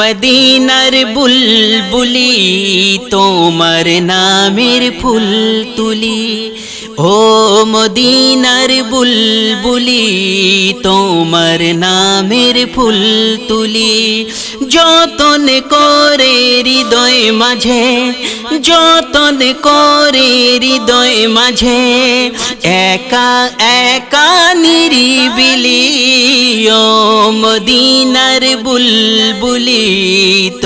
মদিনার বুলবুলি তোমার নামের ফুল তুলি। ও মদিনার বুলবুলি তোমার নামের ফুল তুলি। যতন করে হৃদয় মাঝে, যতন করে হৃদয় মাঝে, একা একা নিরিবিলি। ও মদিনার বুলবুলি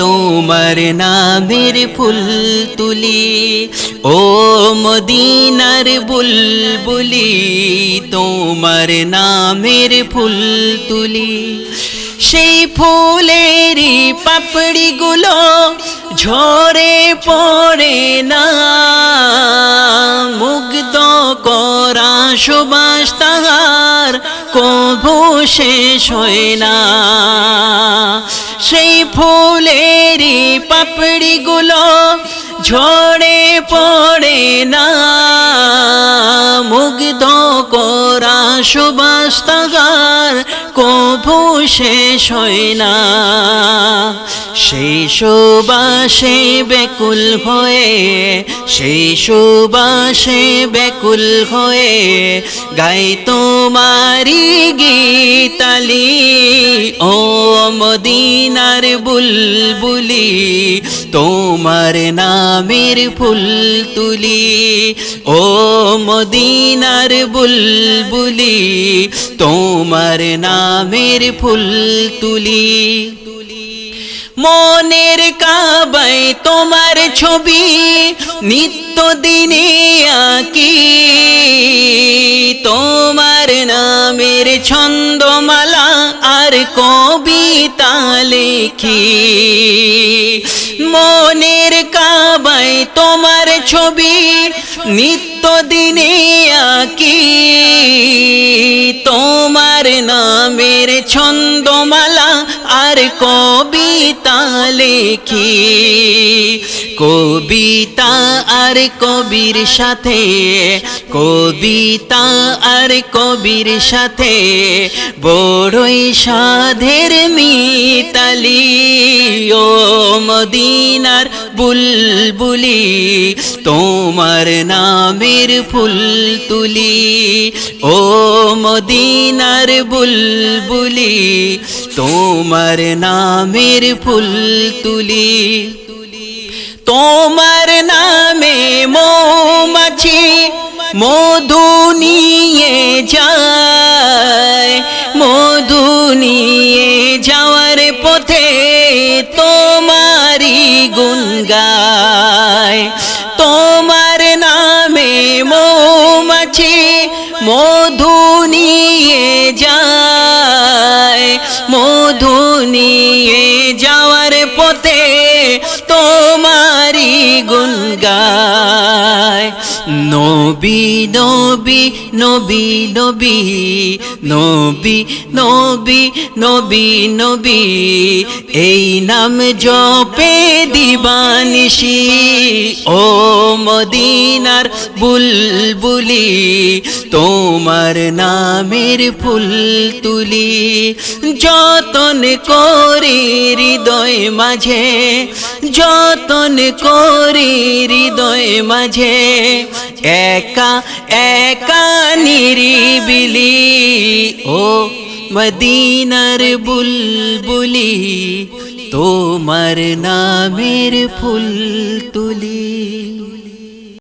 তোমার নামের ফুল তুলি। ও মদিনার বুলবুলি তোমার নামের ফুল তুলি। সেই ফুলেরই পাপড়িগুলো ঝরে পড়ে না, মুগ্ধ করা সুবাস তাহার কভু শেষ হয় না। সেই ফুলেরই পাপড়িগুলো ঝরে পড়ে না, মুগ্ধ করা সুবাস তাহার কভু শেষ হয় না। সেই সুবাসে বেকুল হয়ে, সেই সুবাসে বেকুল হয়ে গাই তোমারি গীতালি। ও মদিনার বুলবুলি তোমার নামের ফুল তুলি। ও মদিনার বুলবুলি তোমার নামের ফুল তুলি। মনের কাবায় তোমার ছবি নিত্য দিনে আঁকি, তোমার নামের ছন্দমালা আর কবিতা লেখি। মনের কাবায় তোমার ছবি নিত্য দিনে আঁকি, তোমার নামের ছন্দমালা আর কবিতা লেখি। কবিতা আর কবির সাথে, কবিতা আর কবির সাথে বড়ই সাধের মিতালি। ও মদিনার বুলবুলি তোমার নামের ফুল তুলি। ও মদিনার বুলবুলি তোমার নামের ফুল তুলি। তোমার নামে মৌমাছি মধু নিয়ে যায়, মধু নিয়ে যাওয়ার পথে তোমারি গুণ গায়। তোমার নামে মৌমাছি মধু নিয়ে যায়, মধু নিয়ে যাওয়ার পথে তোমারি গুণ গায়। নবী নবী নবী নবী নবী নবী নবী নবী এই নাম জপে দিবানিশি। ও মদিনার বুলবুলি তোমার নামের ফুল তুলি। যতন করে হৃদয় মাঝে, যতন করে হৃদয় মাঝে, একা একা নিরিবিলি। ও মদিনার বুলবুলি তোমার নামের ফুল তুলি।